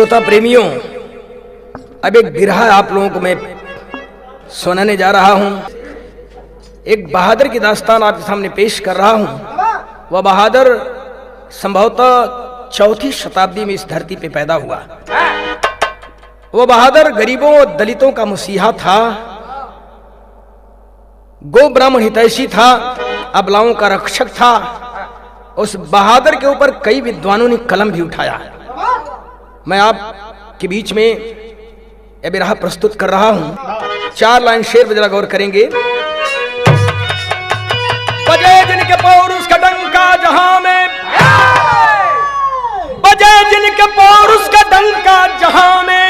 श्रोता प्रेमियों, अब एक बिरहा आप लोगों को मैं सुनाने जा रहा हूं। एक बहादुर की दास्तान आपके सामने पेश कर रहा हूं। वह बहादुर संभवतः चौथी शताब्दी में इस धरती पे पैदा हुआ। वह बहादुर गरीबों और दलितों का मसीहा था, गो ब्राह्मण हितैषी था, अबलाओं का रक्षक था। उस बहादुर के ऊपर कई विद्वानों ने कलम भी उठाया। मैं आपके बीच में यह बिरहा प्रस्तुत कर रहा हूं। 4 लाइन शेर पे जरा गौर करेंगे। बजे जिनके पौरुष का डंका जहां में, बजे जिनके पौरुष का डंका जहां में,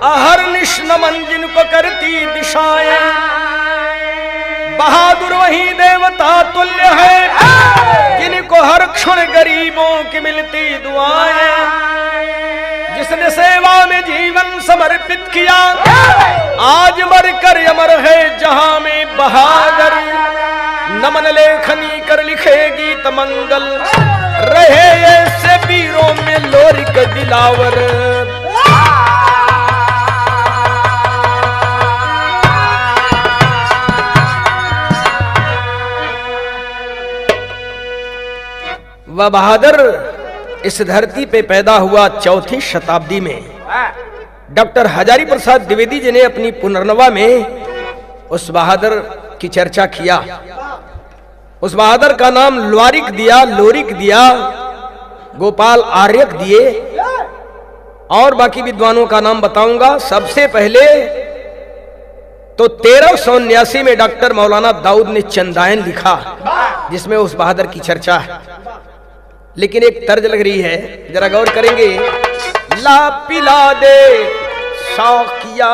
अहर्निश नमन जिनको करती दिशाएं, बहादुर वही देवता तुल्य है, जिनको हर क्षण गरीबों की मिलती दुआएं। जिसने सेवा में जीवन समर्पित किया, आज मर कर अमर है जहां में बहादुर। नमन लेखनी कर लिखेगी तमंगल, रहे ऐसे वीरों में लोरिक दिलावर। वह बहादुर इस धरती पे पैदा हुआ चौथी शताब्दी में। डॉक्टर हजारी प्रसाद द्विवेदी जी ने अपनी पुनर्नवा में उस बहादुर की चर्चा किया। उस बहादुर का नाम लोरिक दिया, गोपाल आर्यक दिए, और बाकी विद्वानों का नाम बताऊंगा। सबसे पहले तो 1379 में डॉक्टर मौलाना दाऊद ने चंदायन लिखा, जिसमें उस बहादुर की चर्चा है। लेकिन एक तर्ज लग रही है, जरा गौर करेंगे। ला पिला दे साकिया,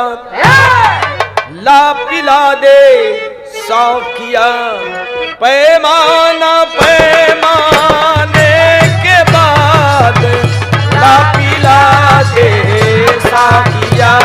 ला पिला दे साकिया, पैमाना पैमाने के बाद, ला पिला दे साकिया।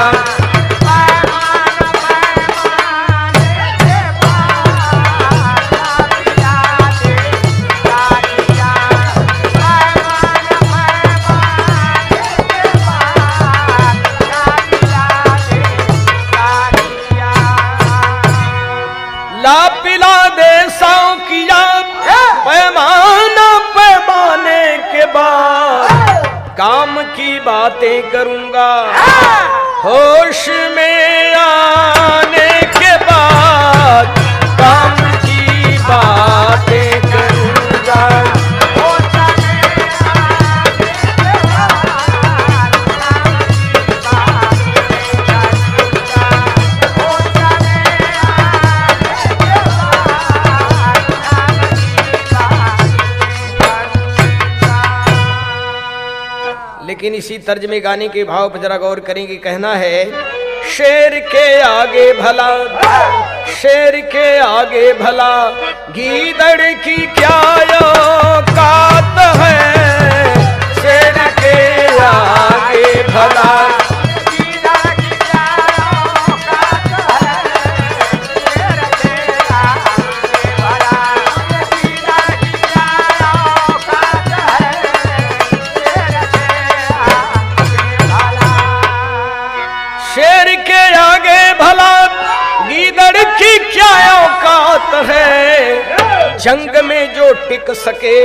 ला पिला दे साकिया, पैमाना पैमाने के बाद, काम की बातें करूंगा होश में आने के बाद, काम की बातें करूंगा। लेकिन इसी तर्ज में गाने के भाव पर जरा गौर करेंगे। कहना है, शेर के आगे भला, शेर के आगे भला, गीदड़ की क्या औकात है। शेर के आगे भला, शेर के आगे भला, गीदड़ की क्या औकात है। जंग में जो टिक सके,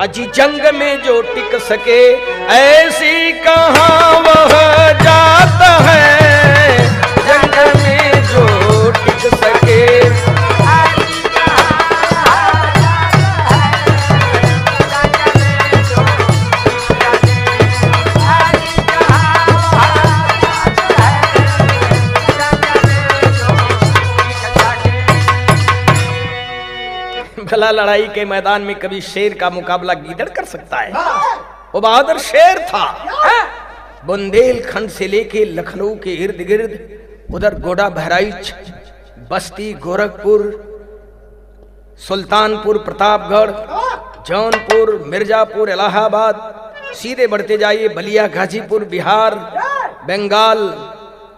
अजी जंग में जो टिक सके, ऐसी कहां वह जात है। जंग में जो टिक सके, भला लड़ाई के मैदान में कभी शेर का मुकाबला गीदड़ कर सकता है? वो बहादुर शेर था। बुंदेलखंड से लेके लखनऊ के इर्द गिर्द, उधर गोडा बहराइच, बस्ती, गोरखपुर, सुल्तानपुर, प्रतापगढ़, जौनपुर, मिर्जापुर, इलाहाबाद, सीधे बढ़ते जाइए बलिया, गाजीपुर, बिहार, बंगाल,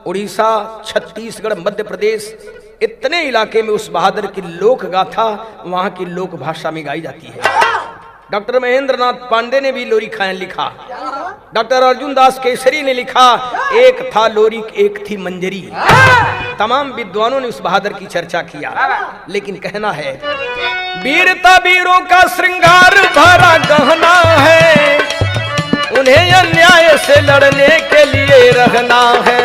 उड़ीसा, छत्तीसगढ़, मध्य प्रदेश, इतने इलाके में उस बहादुर की लोक गाथा वहां की लोक भाषा में गाई जाती है। डॉक्टर महेंद्र नाथ पांडे ने भी लोरी खान लिखा। डॉक्टर अर्जुन दास केसरी ने लिखा, एक था लोरी एक थी मंजरी। तमाम विद्वानों ने उस बहादुर की चर्चा किया, लेकिन कहना है वीरता वीरों का श्रृंगार भरा गहना है, उन्हें अन्याय से लड़ने के लिए रहना है।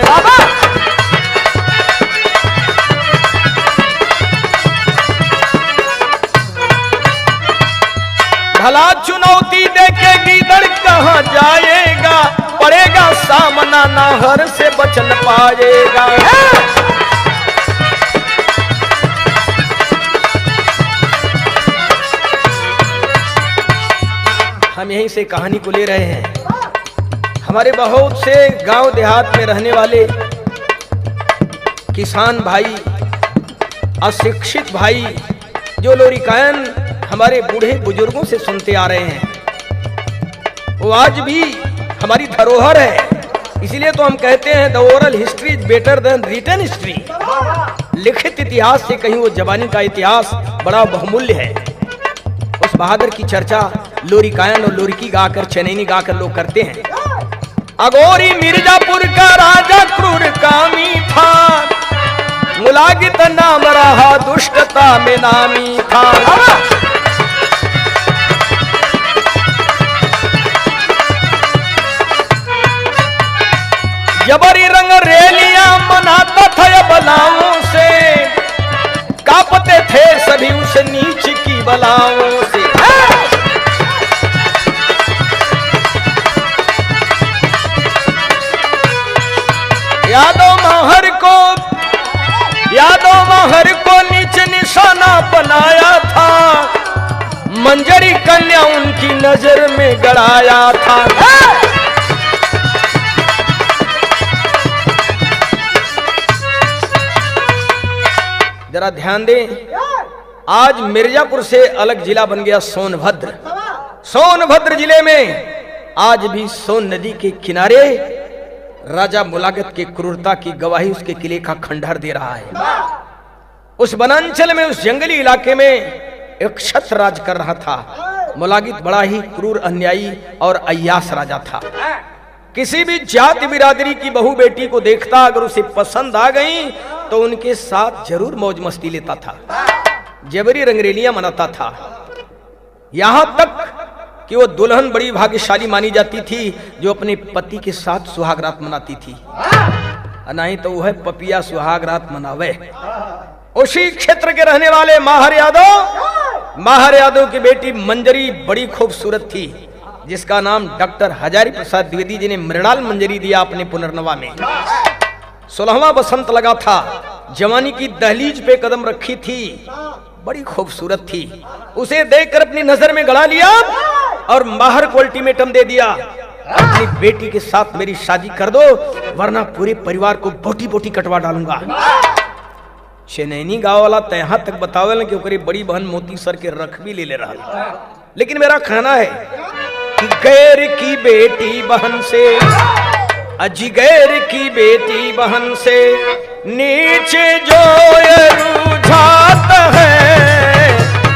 भला चुनौती देके गीदड़ कहाँ जाएगा, पड़ेगा सामना ना हर से बच न पाएगा। हम यहीं से कहानी को ले रहे हैं। हमारे बहुत से गांव देहात में रहने वाले किसान भाई, अशिक्षित भाई, जो लोरिकायन हमारे बूढ़े बुजुर्गों से सुनते आ रहे हैं, वो आज भी हमारी धरोहर है। इसीलिए तो हम कहते हैं the oral history is better than written history. लिखित इतिहास से कहीं वो जबानी का इतिहास बड़ा बहुमूल्य है। उस बहादुर की चर्चा लोरिकायन और लोरिकी गाकर, चनैनी गाकर लोग करते हैं। अगोरी मिर्जापुर का राजा क्रूर कामी था, मुलागित नाम रहा दुष्टता में नामी था। जबरी रंग रैलियां मनाता था ये बलाओं से, कांपते थे सभी उस नीच की बलाओं से। यादव महर को नीच निशाना बनाया था, मंजरी कन्या उनकी नजर में गड़ाया था। जरा ध्यान दें, आज मिर्जापुर से अलग जिला बन गया सोनभद्र। सोनभद्र जिले में आज भी सोन नदी के किनारे राजा मुलागत की क्रूरता की गवाही उसके किले का खंडहर दे रहा है। उस वनांचल में, उस जंगली इलाके में एक क्षत्र राज कर रहा था। मुलागित बड़ा ही क्रूर, अन्यायी और अय्यास राजा था। किसी भी जाति बिरादरी की बहू बेटी को देखता, अगर उसे पसंद आ गई तो उनके साथ जरूर मौज मस्ती लेता था, जबरी रंगरेलियां मनाता था। यहां तक कि वो दुल्हन बड़ी भाग्यशाली मानी जाती थी जो अपने पति के साथ सुहाग रात मनाती थी, नहीं तो वह पपिया सुहाग रात मनावे। उसी क्षेत्र के रहने वाले माहर यादव की बेटी मंजरी बड़ी खूबसूरत थी, जिसका नाम डॉक्टर हजारी प्रसाद द्विवेदी जी ने मृणाल मंजरी दिया अपने पुनर्नवा में। 16वां बसंत लगा था, जवानी की दहलीज पे कदम रखी थी, बड़ी खूबसूरत थी। उसे देखकर अपनी नजर में गड़ा लिया और माहर को अल्टीमेटम दे दिया, अपनी बेटी के साथ मेरी शादी कर दो, वरना पूरे परिवार को बोटी बोटी कटवा डालूंगा। चनैनी गांव वाला तयहां तक बतावेल कि ओकरी बड़ी बहन मोती सर के रख भी ले रहा। लेकिन मेरा कहना है कि गैर की बेटी बहन से, अजिगैर की बेटी बहन से नीचे जो रुझात है,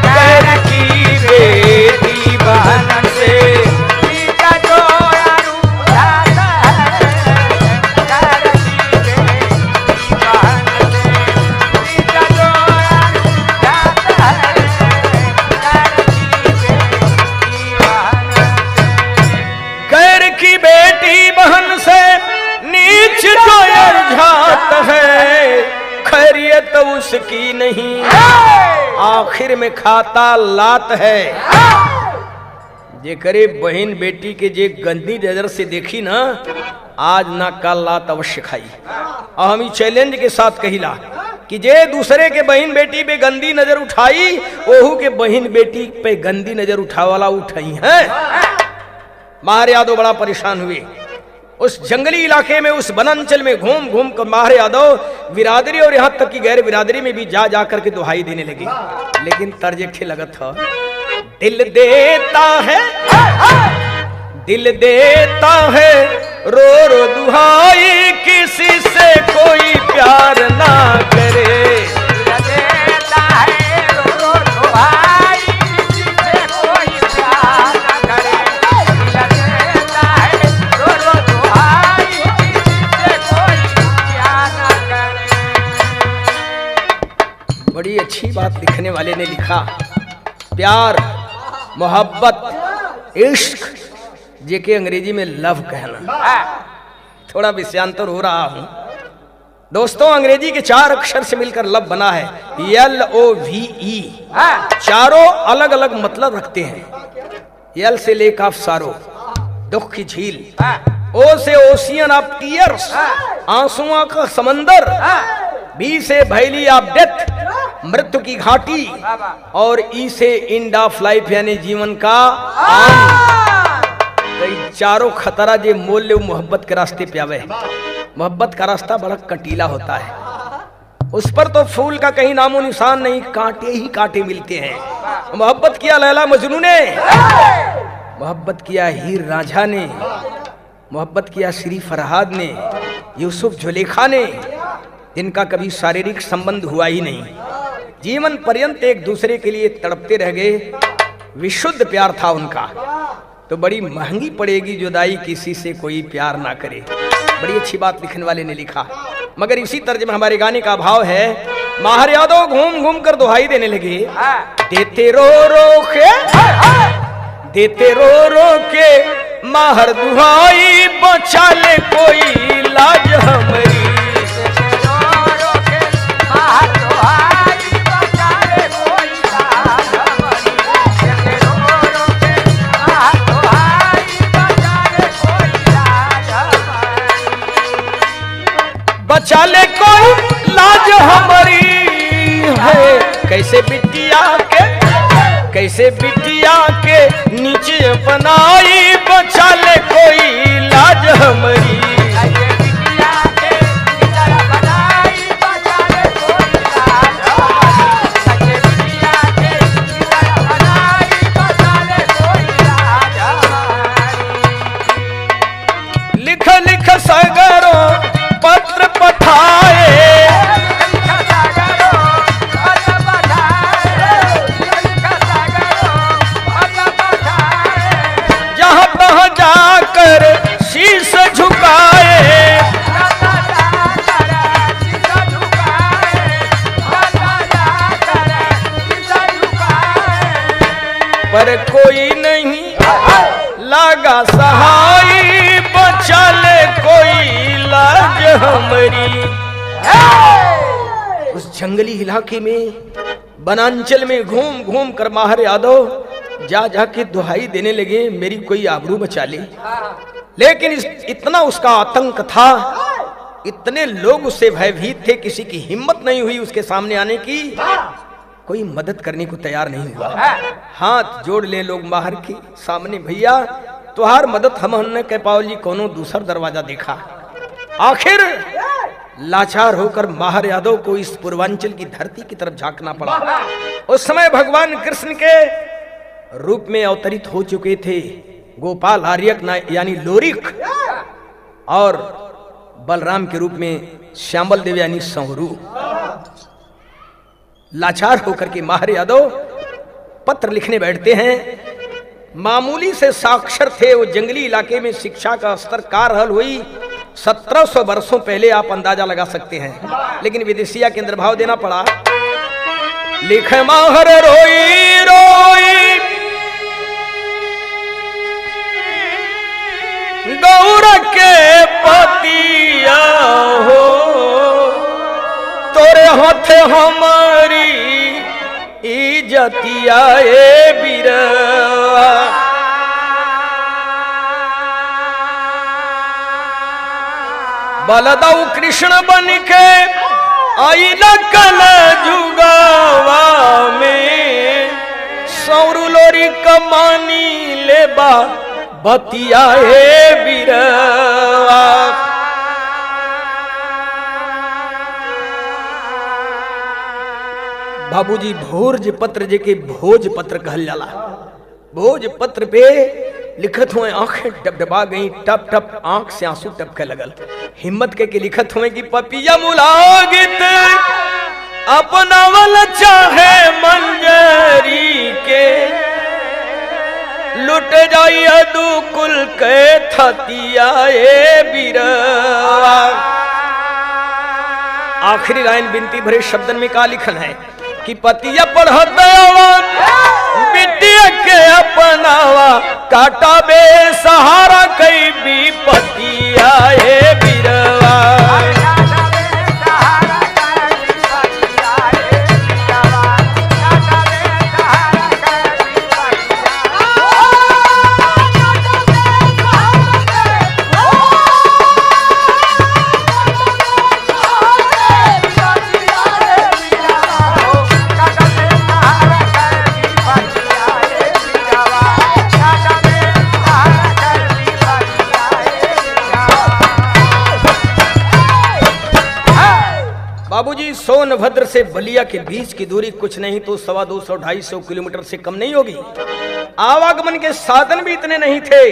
गैर की बेटी बहन से नीचे जो रुझात है, गैर की बेटी बहन से नीचे जो रुझात है, गैर की बेटी बहन से नीच जो रुझात है, खैरियत उसकी नहीं, आखिर में खाता लात है। जे करे बहन बेटी के जे गंदी नजर से देखी ना, आज ना कल लात अवश्य खाई। और हम चैलेंज के साथ कहिला कि जे दूसरे के बहन बेटी पे गंदी नजर उठाई, ओहू के बहन बेटी पे गंदी नजर उठावाला उठाई है। माहर यादव बड़ा परेशान हुए। उस जंगली इलाके में, उस वनांचल में घूम घूम कर माहर यादव बिरादरी और यहाँ तक कि गैर बिरादरी में भी जा जाकर के दुहाई देने लगे। लेकिन तर्ज एक लगत था, दिल देता है, दिल देता है रो रो दुहाई, किसी से कोई प्यार ना करे। बड़ी अच्छी बात लिखने वाले ने लिखा, प्यार, मोहब्बत, इश्क, जेके अंग्रेजी में लव कहना। थोड़ा विषयांतर हो रहा हूं दोस्तों। अंग्रेजी के 4 अक्षर से मिलकर लव बना है, LOVE। चारों अलग अलग मतलब रखते हैं। L से लेक ऑफ सारो, दुख की झील। O से ओशियन ऑफ टीयर्स, आंसुओं का समंदर। B से वैली ऑफ डेथ, मृत्यु की घाटी। और E से एंड ऑफ लाइफ यानी जीवन का अंत। तो चारों खतरा जे मोल ले मोहब्बत के रास्ते पे आवे। मोहब्बत का रास्ता बड़ा कटीला होता है, उस पर तो फूल का कहीं नामो निशान नहीं, कांटे ही कांटे मिलते हैं। मोहब्बत किया लैला मजनू ने, मोहब्बत किया हीर रांझा ने, मोहब्बत किया श्री फरहाद ने, यूसुफ जुलेखा ने, जिनका कभी शारीरिक संबंध हुआ ही नहीं, जीवन पर्यंत एक दूसरे के लिए तड़पते रह गए। विशुद्ध प्यार था उनका। तो बड़ी महंगी पड़ेगी जुदाई किसी से कोई प्यार ना करे। बड़ी अच्छी बात लिखने वाले ने लिखा। मगर इसी तर्ज में हमारे गाने का भाव है, माहर यादव घूम घूम कर दुहाई देने लगे, देते रो रो के, देते रो रो के माहर दुहाई, बचा ले कोई लाज हमारी। बचा ले कोई लाज हमारी है। कैसे बिटिया के, कैसे बिटिया के नीचे अपनाई, बचा ले कोई लाज हमारी। लिख लिख सगरों पत्र पठाए, जहां तहां जाकर शीश झुकाए, पर कोई नहीं लगा सहाय, बचा ले कोई लाज हमारी। उस जंगली इलाके में, वनांचल में घूम घूम कर माहर यादव जा जाके दुहाई देने लगे, मेरी कोई आबरू बचा ले। लेकिन इतना उसका आतंक था, इतने लोग उससे भयभीत थे, किसी की हिम्मत नहीं हुई उसके सामने आने की, कोई मदद करने को तैयार नहीं हुआ। हाथ जोड़ ले लोग माहर के सामने, भैया तुहार मदद हम न कह पाओ जी, कोनो दूसरा दरवाजा देखा। आखिर लाचार होकर माहर यादव को इस पूर्वांचल की धरती की तरफ झांकना पड़ा। उस समय भगवान कृष्ण के रूप में अवतरित हो चुके थे गोपाल आर्यक यानी लोरिक, और बलराम के रूप में श्यामल देव यानी संहरू। लाचार होकर के माहर यादव पत्र लिखने बैठते हैं। मामूली से साक्षर थे, वो जंगली इलाके में शिक्षा का स्तर का रहल हुई 1700 वर्षों पहले, आप अंदाजा लगा सकते हैं। लेकिन विदेशिया के अंदर भाव देना पड़ा। लिख माहर रोई रोई गौर के पतिया हो, तोरे हाथ हमारी इज्जतिया ए बीरवा। बलदाऊ कृष्ण बन के आई कल जुगावा में, सौरू लोरी कमानी लेबा बतिया ए बीरवा। बाबूजी भोजपत्र जेके भोजपत्र कहल जाला, भोजपत्र पे लिखत हुए आंखें डबडबा गई, टप टप आंख से आंसू टपके लगल। हिम्मत के लिखत हुए कि पपिया मुलागित अपनावल चाहे मंजरी के, लुट जाई दुकुल के थतिया ए बीरवा। आखिरी लाइन बिनती भरे शब्दन में का लिखल है, कि पतिया पढ़त बिटिया के अपनावा काटा बे सहारा कई भी पतिया हे बिरवा। बाबूजी, सोनभद्र से बलिया के बीच की दूरी कुछ नहीं तो 250-250 किलोमीटर से कम नहीं होगी। आवागमन के साधन भी इतने नहीं थे।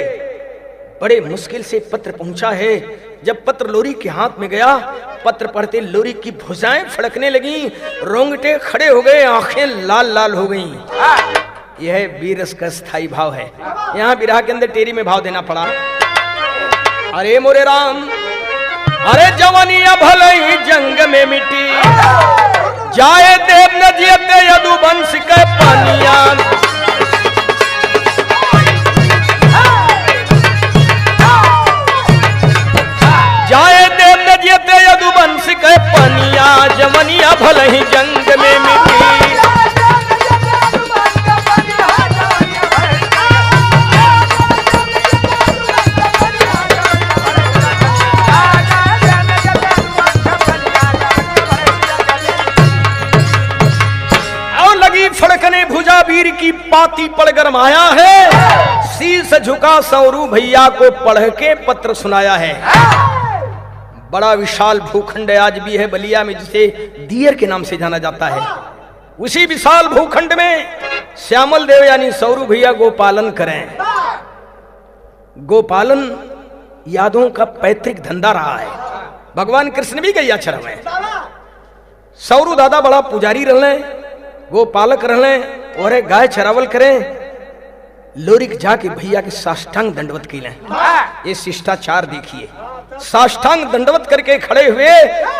बड़े मुश्किल से पत्र पहुंचा है। जब पत्र लोरी के हाथ में गया, पत्र पढ़ते लोरी की भुजाएं फड़कने लगी, रोंगटे खड़े हो गए, आंखें लाल लाल हो गईं। यह वीरस का स्थायी भाव है। यहाँ विरह के अंदर टेरी में भाव देना पड़ा। अरे मोरे राम, अरे जवानिया भले ही जंग में मिटी, जाए देव न जियते यदुवंश के पानिया। जाए देव न जियते यदुवंश के पानिया, जवानिया भले ही जंग में मिटी। फड़कने भुजा वीर की पाती पड़ गरमाया है। शीश झुका सौरू भैया को पढ़ के पत्र सुनाया है। बड़ा विशाल भूखंड आज भी है बलिया में, जिसे दियर के नाम से जाना जाता है। उसी विशाल भूखंड में श्यामल देव यानी सौरू भैया गोपालन करें। गोपालन यादों का पैतृक धंधा रहा है। भगवान कृष्ण भी गैया चरम है। सौरू दादा बड़ा पुजारी रहने, वो पालक रहने और गाय चरावल करें। लोरिक जाके भैया के साष्टांग दंडवत की लें। ये शिष्टाचार देखिए। साष्टांग दंडवत करके खड़े हुए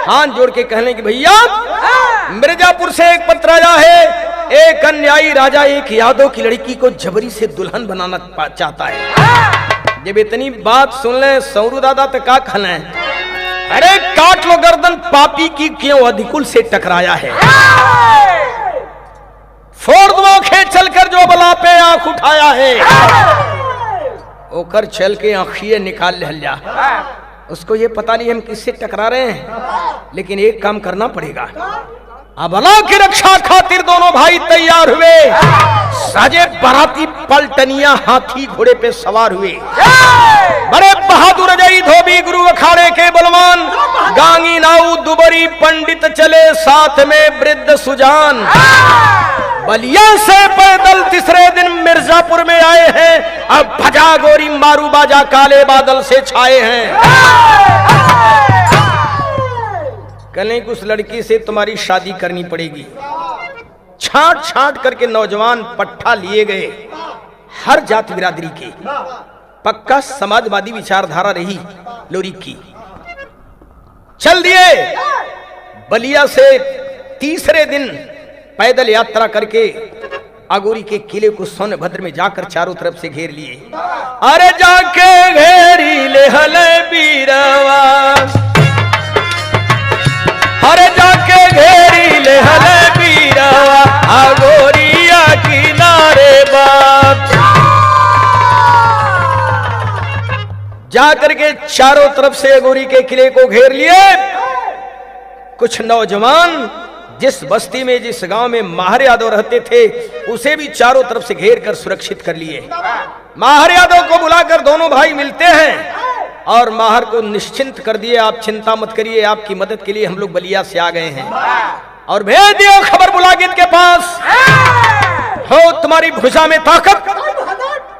हाथ जोड़ के कहने की भैया, मिर्जापुर से एक पत्र आया है। एक अन्यायी राजा एक यादव की लड़की को जबरी से दुल्हन बनाना चाहता है। जब इतनी बात सुन ले सौरू दादा तो का कहना है, अरे काट लो गर्दन, पापी की क्यों अधिकुल से टकराया है। फोड़ दो खेत चलकर जो बला पे आंख उठाया है। ओकर चल के आंखिए निकाल ले जा। उसको ये पता नहीं हम किससे टकरा रहे हैं, लेकिन एक काम करना पड़ेगा। अबला की रक्षा खातिर दोनों भाई तैयार हुए। साजे बाराती पलटनिया हाथी घोड़े पे सवार हुए। बड़े बहादुर जई धोबी गुरु अखाड़े के बलवान, गांगी नाऊ दुबरी पंडित चले साथ में वृद्ध सुजान। बलिया से पैदल तीसरे दिन मिर्जापुर में आए हैं। अब भजा गोरी मारू बाजा काले बादल से छाए हैं। कल कि उस लड़की से तुम्हारी शादी करनी पड़ेगी। छांट छांट करके नौजवान पट्टा लिए गए। हर जाति बिरादरी के, पक्का समाजवादी विचारधारा रही लोरी की। चल दिए। बलिया से तीसरे दिन पैदल यात्रा करके अगोरी के किले को सोनभद्र में जाकर चारों तरफ से घेर लिए। अरे जाके घेरी ले हले बीरवा, अरे जाके घेरी ले हले बीरवा, अगोरिया किनारे बाप। जाकर के चारों तरफ से अगोरी के किले को घेर लिए। कुछ नौजवान जिस बस्ती में, जिस गांव में माहर यादव रहते थे, उसे भी चारों तरफ से घेर कर सुरक्षित कर लिए। माहर यादव को बुलाकर दोनों भाई मिलते हैं और माहर को निश्चिंत कर दिए, आप चिंता मत करिए, आपकी मदद के लिए हम लोग बलिया से आ गए हैं। और भेज दियो खबर बुलागित के पास, हो तुम्हारी भुजा में ताकत,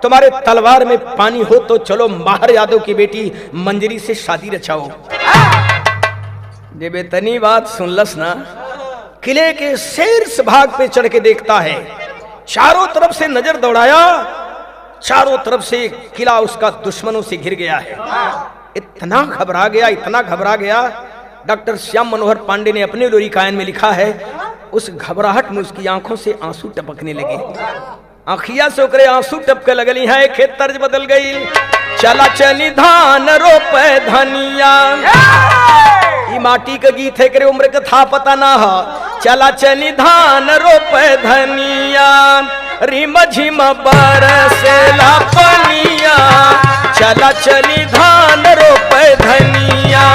तुम्हारे तलवार में पानी हो तो चलो माहर यादव की बेटी मंजरी से शादी रचाओ। जब इतनी बात सुनलस ना, किले के शीर्ष भाग पे चढ़ के देखता है। चारों तरफ से नजर दौड़ाया, चारों तरफ से किला उसका दुश्मनों से घिर गया है। इतना घबरा गया, इतना घबरा गया डॉक्टर श्याम मनोहर पांडे ने अपने लोरी कायन में लिखा है, उस घबराहट में उसकी आंखों से आंसू टपकने लगे। आँखिया से ओकरे आंसू टपके लगली है। खेत तर्ज बदल गई। चला चली धान रोपे धनिया, ई माटी का गीत है, करे उम्र का था पता ना हो। चला चली धान रोपे धनिया, रिम झिम बरसेला पनिया। चला चली धान रोपे धनिया,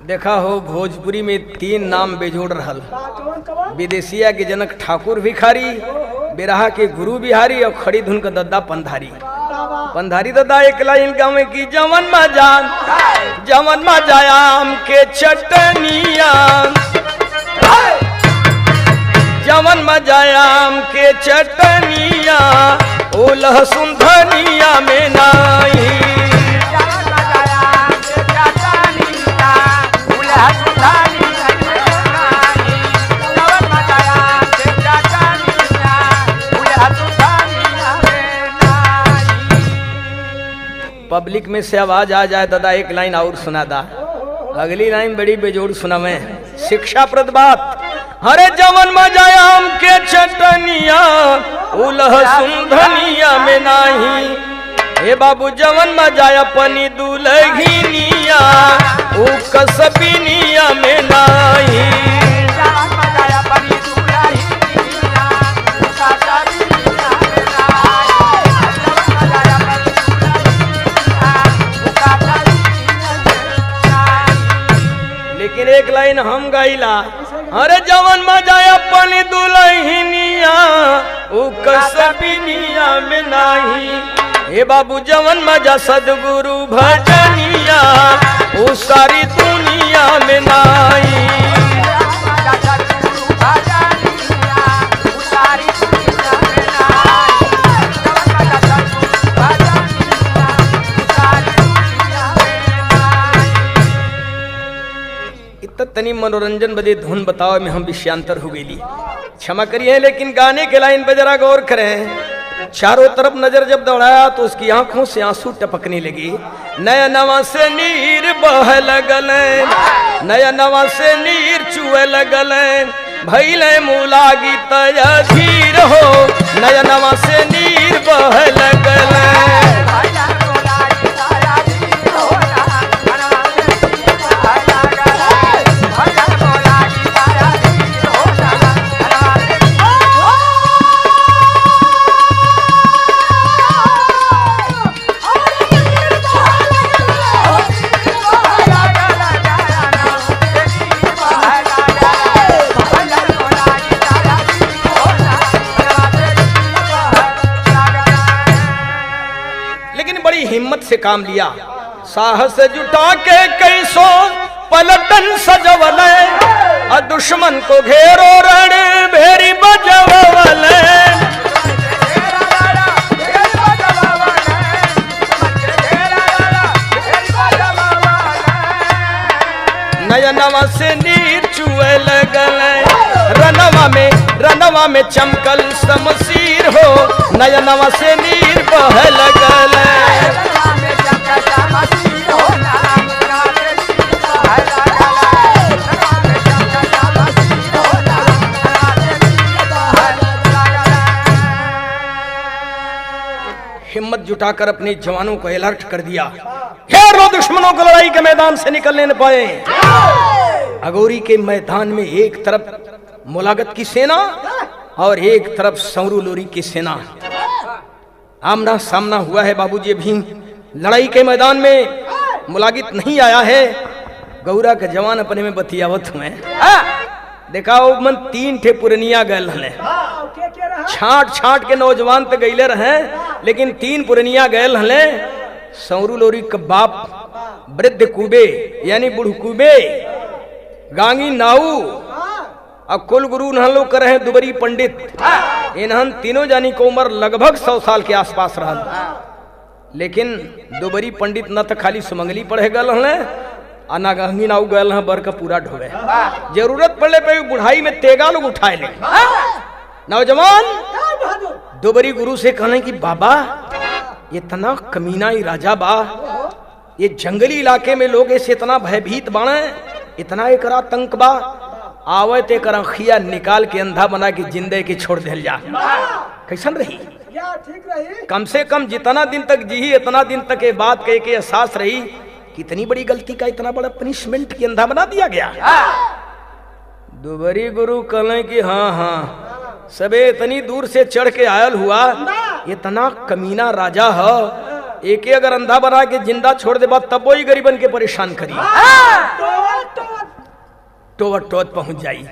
देखा हो भोजपुरी में 3 नाम बेजोड़ रहल। विदेशिया के जनक ठाकुर भिखारी, बिरहा के गुरु बिहारी और खड़ी धुन का दद्दा पंधारी। पंधारी दद्दा एक लाइन गावे की, जवन मजा आम के चटनिया, जवन मजा आम के चटनिया, ओ लहसुन धनिया में नहीं। पब्लिक में से आवाज आ जाए दादा एक लाइन और सुना दा। अगली लाइन बड़ी बेजोड़ सुनावे, शिक्षाप्रद बात। हरे जवन मजा आम के चटनिया, उ लहसुन धनिया में नाही। हे बाबू जवन मजा अपनी दुल्हनिया, उ कसबिनिया में नाही। लेकिन एक लाइन हम गाइला, अरे जवन मजा अपनी दुल्हनिया, उ कसबिनिया में नाही। हे बाबू जवन मजा सदगुरु भजनिया, उ सारी दुनिया में नाही। तनी मनोरंजन बदे धुन बताओ में हम विषयांतर हो गई, क्षमा करिए, लेकिन गाने के लाइन पे जरा गौर करें। चारों तरफ नजर जब दौड़ाया तो उसकी आंखों से आंसू टपकने लगे। नया नवा से नीर बह लगल, नया नवा से नीर चुए लगल, भइले मुलागी तया धीर हो, नया नवा से नीर बह लगल। हिम्मत से काम लिया, साहस जुटा के कैसो पलटन सजवल, दुश्मन को घेरो रण भेरी बजवल। नयनवा से नीर चुए लगल, रनवा में चमकल शमशीर हो, नयनवा से नीर बह लगल। हिम्मत जुटाकर अपने जवानों को अलर्ट कर दिया, घेरो दुश्मनों को, लड़ाई के मैदान से निकलने न पाए। अगोरी के मैदान में एक तरफ मुलागत की सेना और एक तरफ सौरू लोरी की सेना, आमना सामना हुआ है। बाबूजी अभी लड़ाई के मैदान में मुलागित नहीं आया है। गौरा के जवान अपने में बतियावत हुए, देखा वो मन 3 ठे पुरनिया गल हले, छाट छाट के नौजवान तो गईले रहे, लेकिन 3 पुरनिया गल हले। सौरू लोरी के बाप वृद्ध कुबे यानी बुढ़ कुबे, गांगी नाऊ और कुल गुरु नहन लोग कर रहे दुबरी पंडित। इन्हन तीनों जानी को उम्र लगभग 100 साल के आसपास रहल। लेकिन दुबरी पंडित न तो खाली सुमंगली पढ़े गल हले और ना गांगी नाऊ गल है बर का पूरा ढोवे। जरूरत पड़ने पे बुढ़ाई में तेगा लोग उठाए ले। नौजवान दुबरी गुरु से कहने की बाबा इतना कमीना ही राजा बा, ये जंगली इलाके में लोग ऐसे इतना भयभीत बाणे, इतना एक आतंक बा, आवे ते करखिया निकाल के अंधा बना के जिंदे के छोड़ दिल जा। कैसन रही? ठीक रही। कम से कम जितना दिन तक जी इतना दिन तक ये बात कह के एहसास रही, कितनी बड़ी गलती का इतना बड़ा पनिशमेंट के अंधा बना दिया गया। दुबरी गुरु कहले कि हाँ हाँ सबे इतनी दूर से चढ़ के आयल हुआ, इतना कमीना राजा है, एक अगर अंधा बना के जिंदा छोड़ दे बात तब वही गरीबन के परेशान करी, टोवत टोत पहुंच जाई,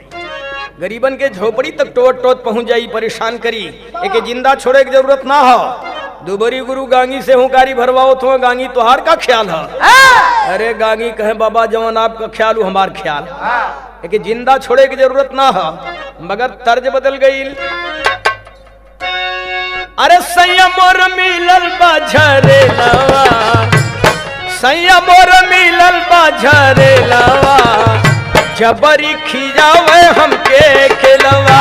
गरीबन के झोपड़ी तक टोवत टोत पहुंच जाई, परेशान करी, एक जिंदा छोड़े की जरूरत ना हो। दुबरी गुरु गांगी से हुकारी भरवाओ तो गांगी तोहार का ख्याल है? अरे गांगी कहे बाबा जवन आपका ख्याल हो हमार ख्याल, एक जिंदा छोड़े की जरूरत ना हो। मगर तर्ज बदल गई। अरे संयम और मिलल बाझरे लावा, संयम और मिलल बाझरे लावा, जबरी खिजावे हमके खिलवा।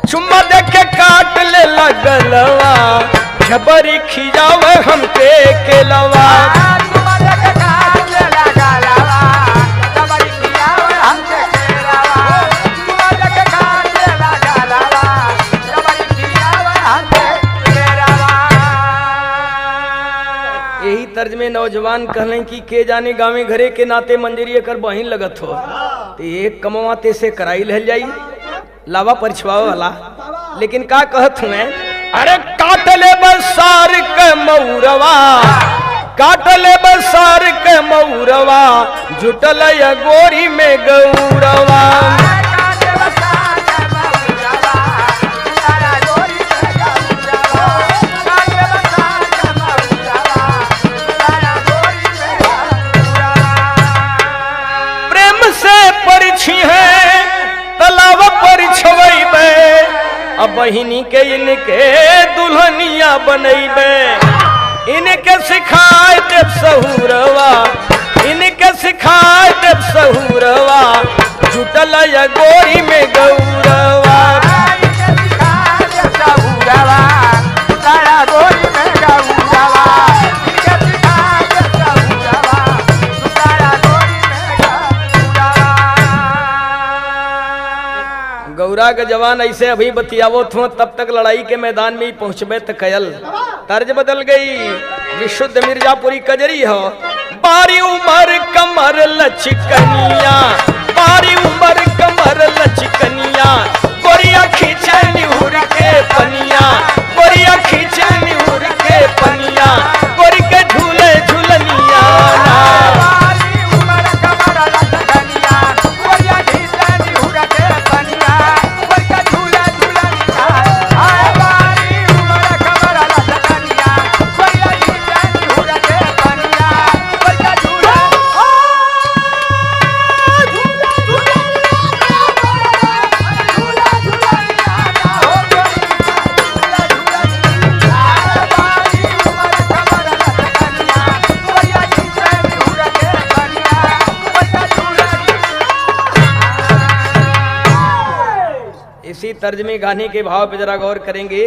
चुम्मा देखे काट ले लगलवा, झबरी खिजावे हमके केलवा। यही तर्ज में नौजवान कहले कि के जाने गाँव घरे के नाते मंजरी कर बहिन लगत हो, तो एक कमवाते से कराई लहल जाई लावा परिछवावे वाला। लेकिन का कहत हूँ मैं, अरे काटले बसार के मऊरवा, काटले बसार के मऊरवा, जुटल या गोरी में गौरवा। प्रेम से परिछी है तलाव परिछवैबे, अब बहिनी के इनके दुल्हनिया बनैबे, इनके सिखाए देव सहुरवा, इनके सिखाए देव सहुरवा, जुटल या गोरी में गौरवा। गौरा के जवान ऐसे अभी बतियावो थो, तब तक लड़ाई के मैदान में ही पहुंचबे त कयल। तर्ज बदल गई, विशुद्ध मिर्जापुरी कजरी हो। बारी उमर कमर लचकनिया, बारी उमर कमर लचकनिया, गोरिया खींचे निहुर के पनिया, गोरिया खींचे निहुर के पनिया, गोरी के झूले झूलनिया। इसी तर्ज में गाने के भाव पे जरा गौर करेंगे।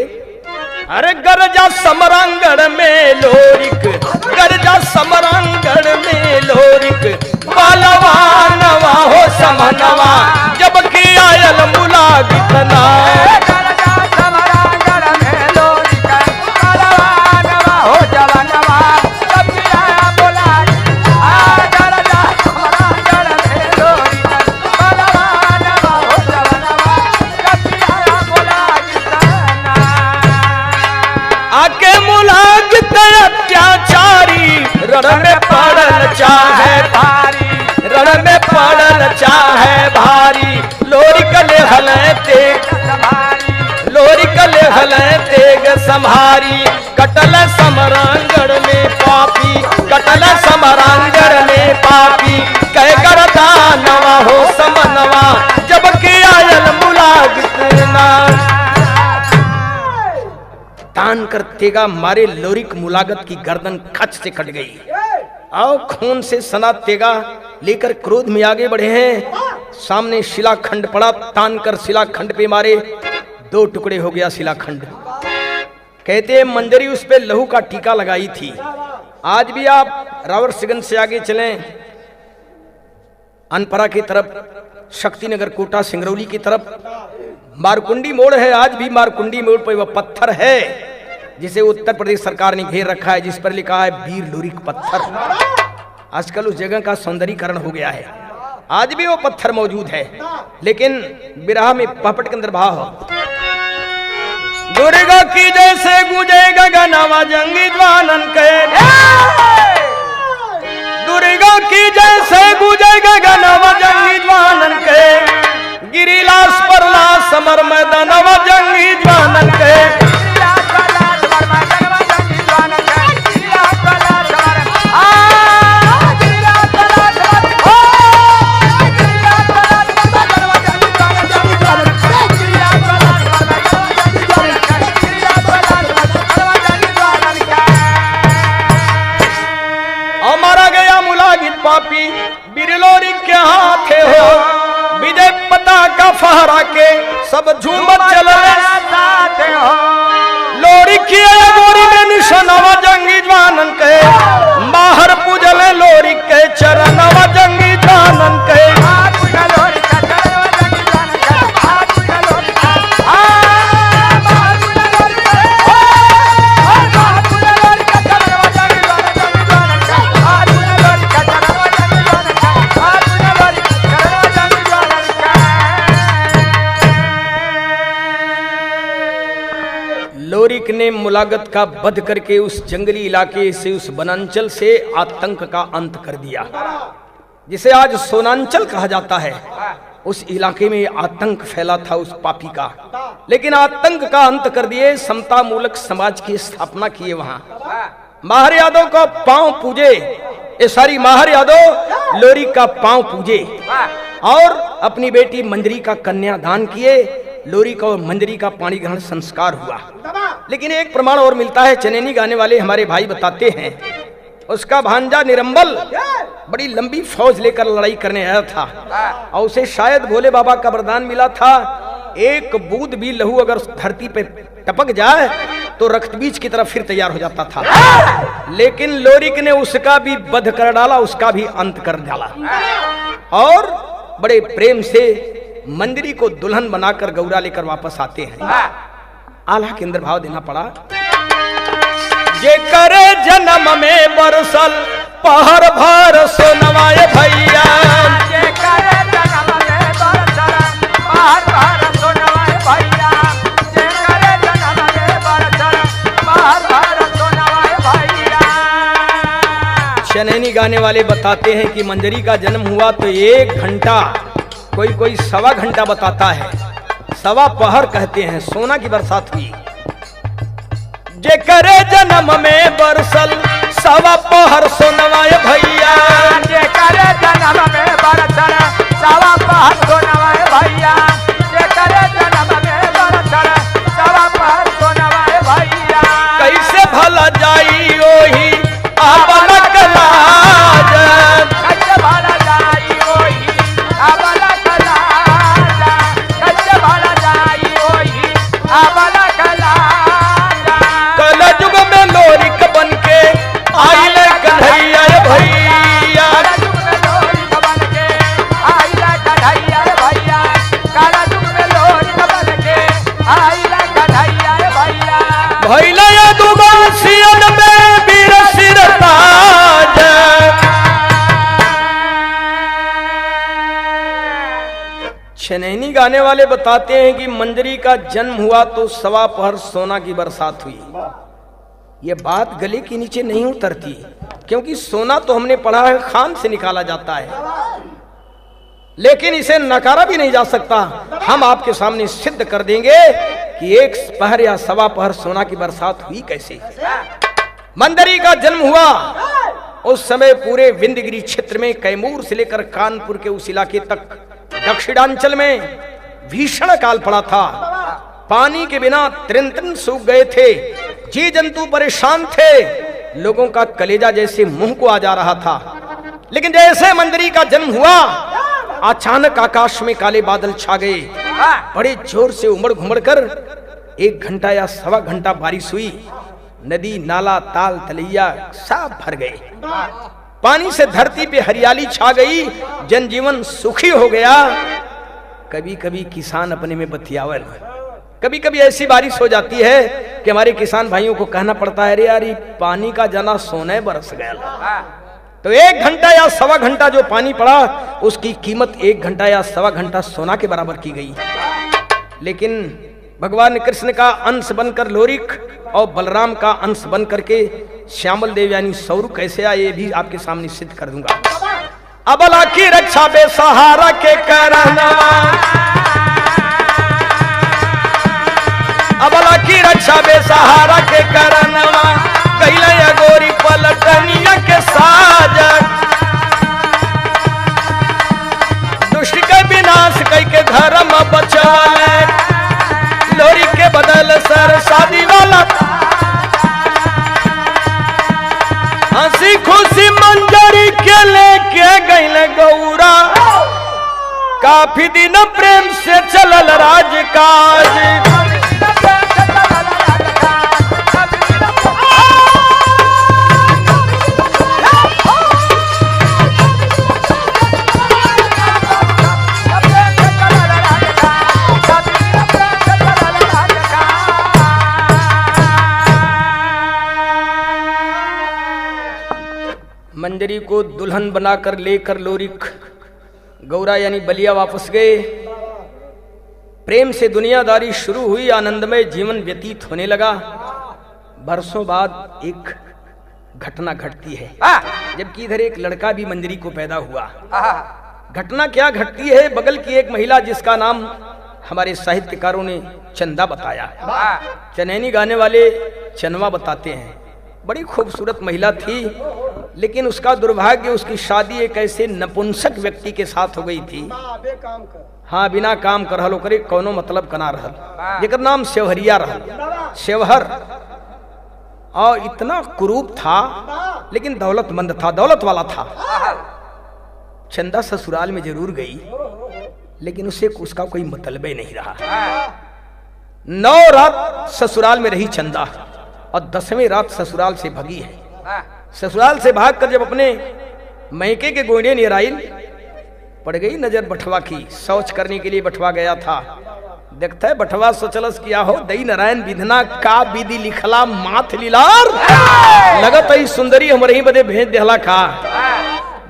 अरे गरजा समरांगण में लोरिक, गरजा समरांगण में लोरिक, बालवा नवा हो समनवा, जबकि आयल मुला कितना। गरजा समरांगण में लोरिक, बालवा नवा हो जवनवा, जबकि आया मुला। गरजा समरांगण में लोरिक, बालवा नवा हो जवनवा, जबकि आया मुला कितना। आके मुलाजित अत्याचारी, रण में पड़ल चाहे भारी, रण में पड़ल चाहे भारी, लोरिक ले हले तेग संभारी, लोरिक ले हले तेग संभारी, कटल समरांगण में पापी, कटल समरांगण में पापी, कह करता नवा हो समनवा, जबकि आयल मुलाजित ना। तान कर तेगा मारे लोरिक मुलागत की गर्दन खच से कट गई। आओ खून से सना तेगा लेकर क्रोध में आगे बढ़े हैं। सामने शिलाखंड पड़ा, तान कर शिलाखंड पे मारे, 2 टुकड़े हो गया शिलाखंड। कहते हैं मंजरी उस पे लहू का टीका लगाई थी। आज भी आप रावरसिंगन से आगे चलें अनपरा की तरफ, शक्तिनगर कोटा सिंगरौली की तरफ मारकुंडी मोड़ है। आज भी मारकुंडी मोड़ पर वह पत्थर है जिसे उत्तर प्रदेश सरकार ने घेर रखा है, जिस पर लिखा है वीर लोरिक पत्थर। आजकल उस जगह का सौंदर्यीकरण हो गया है, आज भी वो पत्थर मौजूद है, लेकिन बिरहा में पपट के अंदर भाव दुर्गा की जैसे गुजे गगनवा जंगी ज्वानन के, दुर्गा की जैसे गुजे गगनवा जंगी ज्वानन के, गिरिलास परला समर मैदानवा जंगी ज्वानन के। पापी बिरलोरिक के हाथे हो, विजय पताका फहरा के सब झूमत चले साथे हो। लोरिक की गोरी में निशानवा जंगी ज्वानन के, बाहर पूजले लोरिक के चरणवा जंगी ज्वानन के। लोरिक ने मुलागत का वध करके उस जंगली इलाके से, उस वनांचल से आतंक का अंत कर दिया, जिसे आज सोनांचल कहा जाता है। उस इलाके में आतंक फैला था उस पापी का, लेकिन आतंक का अंत कर दिए, समता मूलक समाज की स्थापना किए। वहां माहर यादव का पांव पूजे, ये सारी माहर यादव लोरिक का पांव पूजे और अपनी बेटी मंजरी का कन्यादान किए। लोरिक और मंजरी का पाणी ग्रहण संस्कार हुआ। लेकिन एक प्रमाण और मिलता है, चनैनी गाने वाले हमारे भाई बताते हैं, उसका भांजा निरंबल बड़ी लंबी फौज लेकर लड़ाई करने आया था और उसे शायद भोले बाबा का वरदान मिला था, एक बूंद भी लहू अगर धरती पे टपक जाए तो रक्त बीज की तरफ फिर तैयार हो जाता था। लेकिन लोरिक ने उसका भी वध कर डाला, उसका भी अंत कर डाला और बड़े प्रेम से मंजरी को दुल्हन बनाकर गौरा लेकर वापस आते हैं। आल्हा के अंदर भाव देना पड़ा, जे करे जन्म में बरसल पहर भर सोनवाए भैया, जे करे जन्म में बरसल पहर भर सोनवाए भैया, जे करे जन्म में बरसल पहर भर सोनवाए भैया। चनैनी गाने वाले बताते हैं कि मंजरी का जन्म हुआ तो 1 घंटा, कोई 1.25 घंटा बताता है, 1.25 पहर कहते हैं, सोना की बरसात हुई। जे करे जन्म में बरसल 1.25 पहर सोनवाए भैया, जे करे जन्म में बरसल 1.25 पहर सोनवाए भैया, जे करे जन्म में बरसल 1.25 पहर सोनवाए भैया। कैसे भला जाई ओही आपलक लाज, कैसे भला जाई ओही आपलक लाज, कैसे भला जाई ओही आपलक लाज। भैला यदुवंशियन में वीर सिरताज। छनैनी गाने वाले बताते हैं कि मंजरी का जन्म हुआ तो सवा पहर सोना की बरसात हुई। ये बात गले के नीचे नहीं उतरती, क्योंकि सोना तो हमने पढ़ा है खान से निकाला जाता है, लेकिन इसे नकारा भी नहीं जा सकता। हम आपके सामने सिद्ध कर देंगे कि एक पहर या सवा पहर सोना की बरसात हुई कैसे। मंजरी का जन्म हुआ उस समय पूरे विंध्यगिरि क्षेत्र में कैमूर से लेकर कानपुर के उस इलाके तक दक्षिणांचल में भीषण काल पड़ा था। पानी के बिना तृण सूख गए थे, जीव जंतु परेशान थे, लोगों का कलेजा जैसे मुंह को आ जा रहा था। लेकिन जैसे मंजरी का जन्म हुआ, अचानक आकाश में काले बादल छा गए। बड़े जोर से उमड़ घुमड़ कर 1 घंटा या सवा घंटा बारिश हुई। नदी नाला ताल तलैया सब भर गए। पानी से धरती पे हरियाली छा गई, जनजीवन सुखी हो गया। कभी कभी किसान अपने में बतियावल, कभी कभी ऐसी बारिश हो जाती है कि हमारे किसान भाइयों को कहना पड़ता है, अरे यार पानी का जना सोने बरस गया। तो 1 घंटा या सवा घंटा जो पानी पड़ा, उसकी कीमत 1 घंटा या सवा घंटा सोना के बराबर की गई। लेकिन भगवान कृष्ण का अंश बनकर लोरिक और बलराम का अंश बन करके श्यामल देव यानी सौरु कैसे आए, ये भी आपके सामने सिद्ध कर दूंगा। अबला की रक्षा बेसहारा के करना, अबला की रक्षा बेसहारा के करनवा, कैला गोरी पलटनिया के साजन, दुष्ट के विनाश कई के धर्म बचाले, लोरी के बदल सर शादी वाला, हंसी खुशी मंजरी के लेके गईले गौरा, काफी दिन प्रेम से चलल राजकाज। मंजरी को दुल्हन बनाकर लेकर लोरिक गौरा यानी बलिया वापस गए। प्रेम से दुनियादारी शुरू हुई, आनंदमय जीवन व्यतीत होने लगा। बरसों बाद एक घटना घटती है, जबकि इधर एक लड़का भी मंजरी को पैदा हुआ। घटना क्या घटती है, बगल की एक महिला जिसका नाम हमारे साहित्यकारों ने चंदा बताया, चनैनी गाने वाले चनवा बताते हैं। बड़ी खूबसूरत महिला थी, लेकिन उसका दुर्भाग्य उसकी शादी एक ऐसे नपुंसक व्यक्ति के साथ हो गई थी। हाँ, बिना काम कर रहल, करे कोनो मतलब कना रहल, जेकर नाम शेवहरिया रहल, शेवहर। और इतना कुरूप था, लेकिन दौलतमंद था, दौलत वाला था। चंदा ससुराल में जरूर गई, लेकिन उसे उसका कोई मतलब ही नहीं रहा। 9 रात ससुराल में रही चंदा, और 10वीं रात ससुराल से भगी है। ससुराल से भागकर जब अपने मैके के गोइने निराइल, पड़ गई नजर बटवा की। शौच करने के लिए बटवा गया था। देखता है बटवा सोचलस किया हो, दई नारायण विधना का विधि लिखला माथ लीलार, लगत ही सुंदरी हमरे ही बदे भेज देहला का।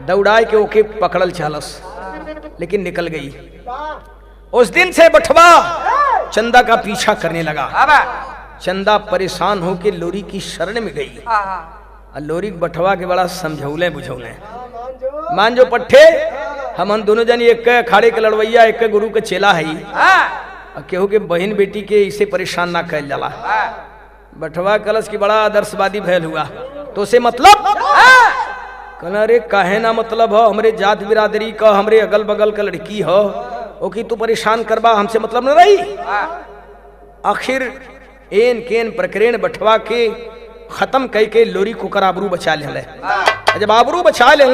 दौड़ाए के ओके पकड़ल चालस, लेकिन निकल गई। उस दिन से बटवा चंदा का पीछा करने लगा। चंदा परेशान होकर लोरी की शरण में गई। और लोरी बटवा के बड़ा समझौले बुझौले, मान जो पट्टे हम दोनों जन एक अखाड़े के लड़वैया, एक गुरु के चेला है, और केहू के बहन बेटी के इसे परेशान ना कैल जाला। बटवा कलश की बड़ा आदर्शवादी भैल हुआ, तो उसे मतलब कहना, अरे काहे ना मतलब हो, हमरे जात बिरादरी का, हमरे अगल बगल का लड़की हो, ओकी तू परेशान करबा, हमसे मतलब न रही। आखिर एन केन प्रकरण बटवा के खत्म कई के लोरी को कर आबरू बचा ले। जब आबरू बचा ले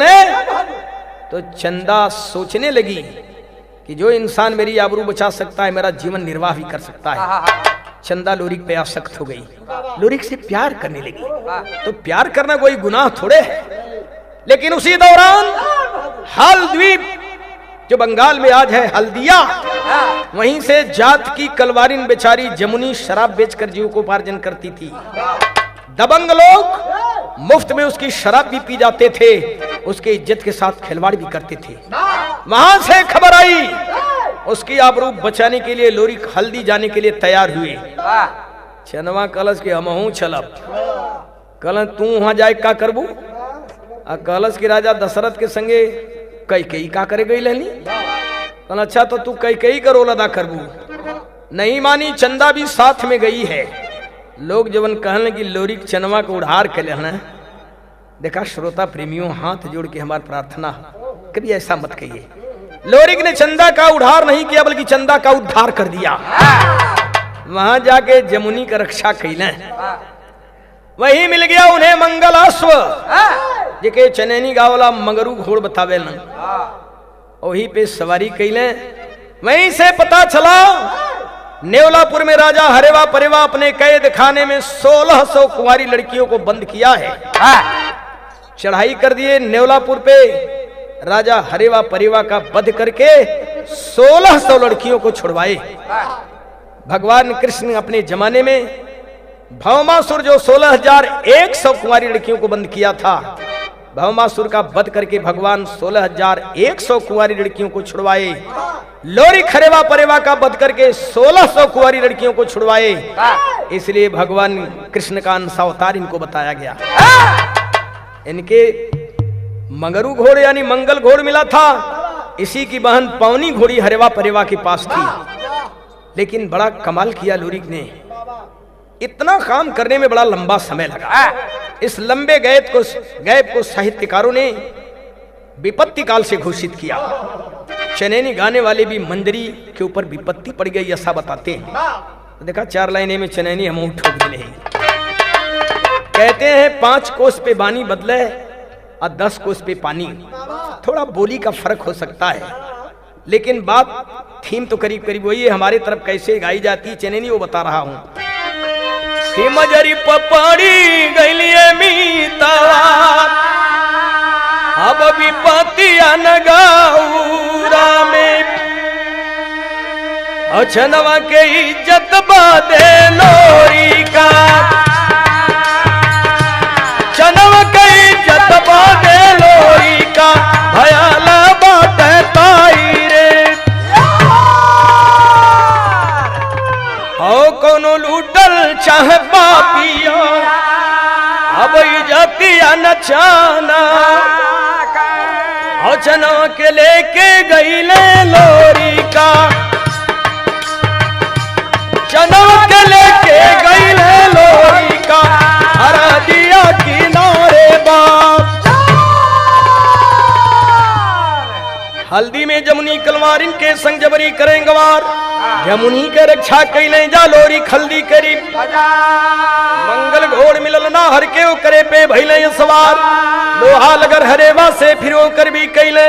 तो चंदा सोचने लगी कि जो इंसान मेरी आबरू बचा सकता है, मेरा जीवन निर्वाह भी कर सकता है। चंदा लोरिक पे आसक्त हो गई, लोरिक से प्यार करने लगी। तो प्यार करना कोई गुनाह थोड़े है, लेकिन उसी दौरान हाल द्वीप जो बंगाल में आज है हल्दिया, वहीं से जात की कलवारिन बेचारी जमुनी शराब बेचकर जीविकोपार्जन करती थी। दबंग लोग मुफ्त में उसकी शराब भी पी जाते थे, उसके इज्जत के साथ खिलवाड़ भी करते थे। वहां से खबर आई, उसकी आबरू बचाने के लिए लोरी हल्दी जाने के लिए तैयार हुए। चनवा कलश के हमहू चलब, कल तू वहां जाए का करबू? कलश के राजा दशरथ के संगे कई का करे गई लहनी। कल अच्छा तो तू कई का रोल अदा करबू। नहीं मानी, चंदा भी साथ में गई है। लोग जवन कहने की लोरी चनवा को उधार के लेना। देखा श्रोता प्रेमियों, हाथ जोड़ के हमारी प्रार्थना, कभी ऐसा मत कहिए। लोरिक ने चंदा का उधार नहीं किया, बल्कि चंदा का उद्धार कर दिया। वहां जाके जमुनी का रक्षा कैले। वही मिल गया उन्हें मंगलाश्व, जेके चनैनी गावला मंगरू घोड़ बतावे न, वही पे सवारी कैले। वहीं से पता चला नेवलापुर में राजा हरेवा परेवा अपने कैद खाने में 1600 कुंवारी लड़कियों को बंद किया है। चढ़ाई कर दिए नेवलापुर पे। राजा हरेवा परेवा का वध करके 1600 लड़कियों को छुड़वाए। भगवान कृष्ण अपने जमाने में भवमासुर जो 16,100 कुंवारी लड़कियों को बंद किया था, भवमासुर का वध करके भगवान 16,100 कुंवारी लड़कियों को छुड़वाए। लोरी खरेवा परेवा का वध करके 1600 कुंवारी लड़कियों को छुड़वाए। इसलिए भगवान कृष्ण का अंश अवतार इनको बताया गया। इनके मंगरू घोड़ यानी मंगल घोड़ मिला था। इसी की बहन पौनी घोड़ी हरेवा परेवा के पास थी। लेकिन बड़ा कमाल किया लोरिक ने, इतना काम करने में बड़ा लंबा समय लगा। इस लंबे गैप को साहित्यकारों ने विपत्ति काल से घोषित किया। चनैनी गाने वाले भी मंजरी के ऊपर विपत्ति पड़ गई ऐसा बताते हैं। तो देखा 4 लाइनें में चनैनी हम ठोक दिले हैं। कहते हैं 5 कोस पे बानी बदले और 10 कोस पे पानी। थोड़ा बोली का फर्क हो सकता है, लेकिन बात थीम तो करीब करीब वही है। हमारे तरफ कैसे गाई जाती है चनैनी वो बता रहा हूं। मजरी पपड़ी गलिए मीतवा, अब विपतिया नगाऊरा में अछनवा के इज्जत बादे लोरी का, चनवा के इज्जत बादे लोरी का, भयाला बाटे ताई रे। हो कोनो लूटल चाहे पापिया, अब इज्जतिया नचाना, चनवा के लेके गईले लोरी का, चनवा के लेके गईले लोरी का, हरा दिया किनारे बाप। हल्दी में जमुनी कलवारिन के संग जबरी करें गवार, जमुनी के रक्षा कैले जा लोरी खल्दी करी। मंगल घोड़ मिलल ना हर के करे पे भइले सवार, लोहा लगर हरेवा से फिर कर भी कैले।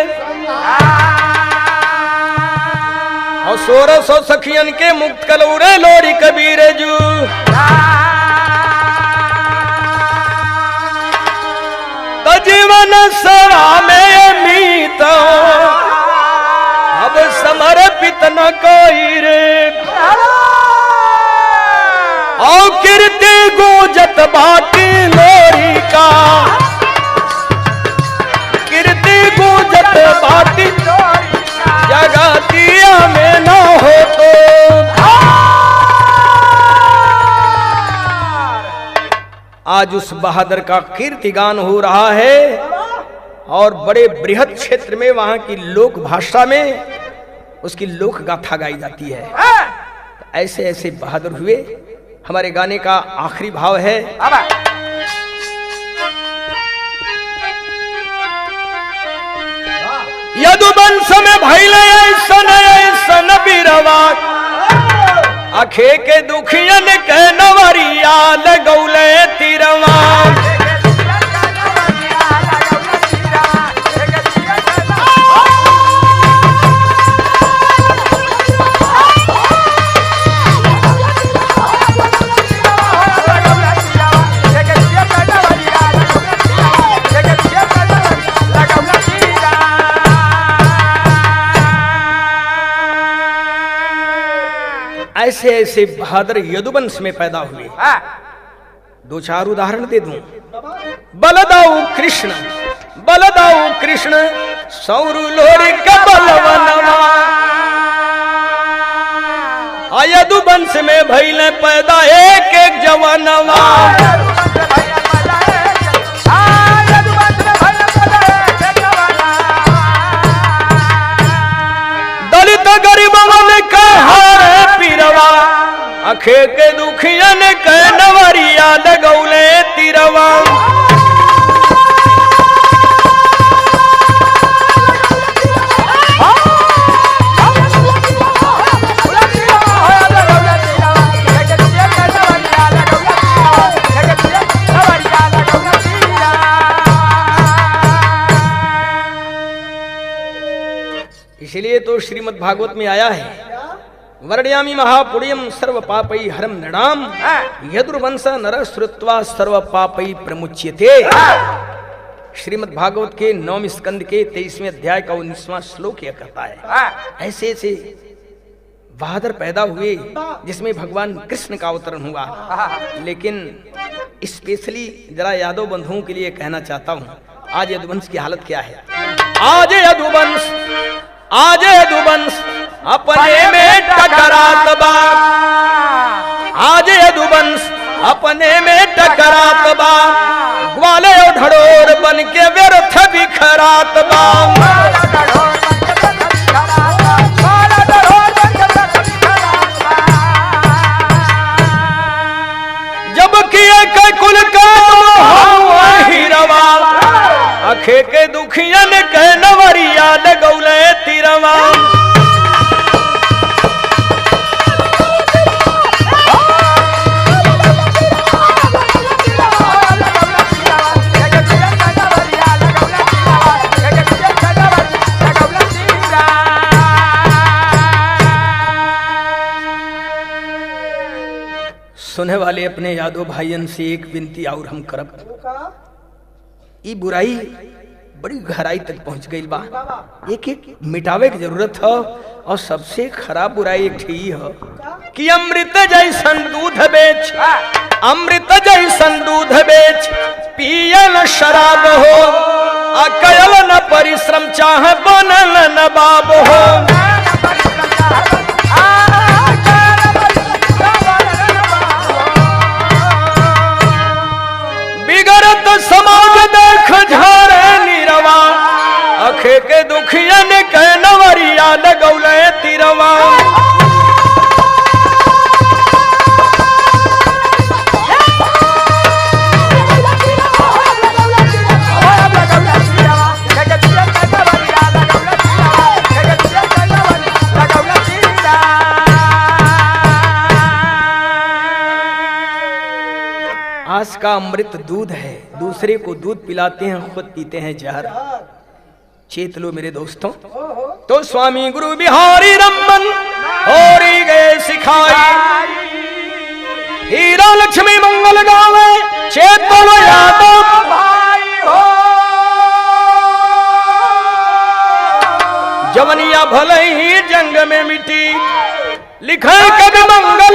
और 1600 सखियन के मुक्त कलौरे लोरी कबीर जू। तो जीवन सरा में मीत अब समर्पित न कोई रे, और कीर्ति गूंजत बाटी लोरी का, कीर्ति गूंजत बाटी जगतिया में न हो तो। आज उस बहादुर का कीर्तिगान हो रहा है और बड़े बृहद क्षेत्र में वहां की लोक भाषा में उसकी लोक गाथा गाई जाती है। ऐसे ऐसे बहादुर हुए। हमारे गाने का आखिरी भाव है, यदुवंश में भइले ऐसन बिरवा, अखे के दुखियन के नवरिया लगौले तिरवा। ऐसे ऐसे बहादुर यदुवंश में पैदा हुए। दो चार उदाहरण दे दूं। बलदाऊ कृष्ण सौरु लोरी का बलवनवा, यदुवंश में भइले पैदा एक एक जवानवा। दलित गरीबन के हारे पीरवा, अखे के दुखियन के नवरिया लगौले तिरवा। इसलिए तो श्रीमद् भागवत में आया है, वर्णयामि महापुण्यम सर्व पापई हरम नृणाम, यदुर्वंश नर श्रुत्वा सर्व पापई प्रमुच्यते। श्रीमद् भागवत के 9वें स्कंद के 23वें अध्याय का 19वां श्लोक यह कहता है। ऐसे ऐसे बहादुर पैदा हुए जिसमें भगवान कृष्ण का अवतरण हुआ। लेकिन स्पेशली जरा यादव बंधुओं के लिए कहना चाहता हूं, आज यदुवंश की हालत क्या है। आज यदुवंश अपने में टकरात बा, आज यदुवंश अपने में टकरात बा, ग्वाले और ढड़ोर बन के व्यर्थ बिखरात बा। जब किए के कुल का हिरवा, अखे के दुखियन के नवरिया लगौले तिरवा। सुने वाले अपने यादव भाइयन से एक विनती और हम करब। ई बुराई बड़ी गहराई तक पहुंच गई बा, एक एक मिटावे की जरूरत है। और सबसे खराब बुराई एक ही है कि अमृत जैसन दूध बेच, अमृत जैसन दूध बेच पियल शराब हो, अकयल न परिश्रम चाह बनल नवाब हो। बिगड़त समाज देख झारे नीरवा, अखे के दुखियन के नवरिया लगौले तिरवा। आज का अमृत दूध है, दूसरे को दूध पिलाते हैं, खुद पीते हैं जहर। चेत लो मेरे दोस्तों। तो स्वामी गुरु बिहारी रमन होरी गए सिखाई, हीरा लक्ष्मी मंगल गावे चेत लो यादव भाई हो। जवनिया भले ही जंग में मिटी, लिखे कभी मंगल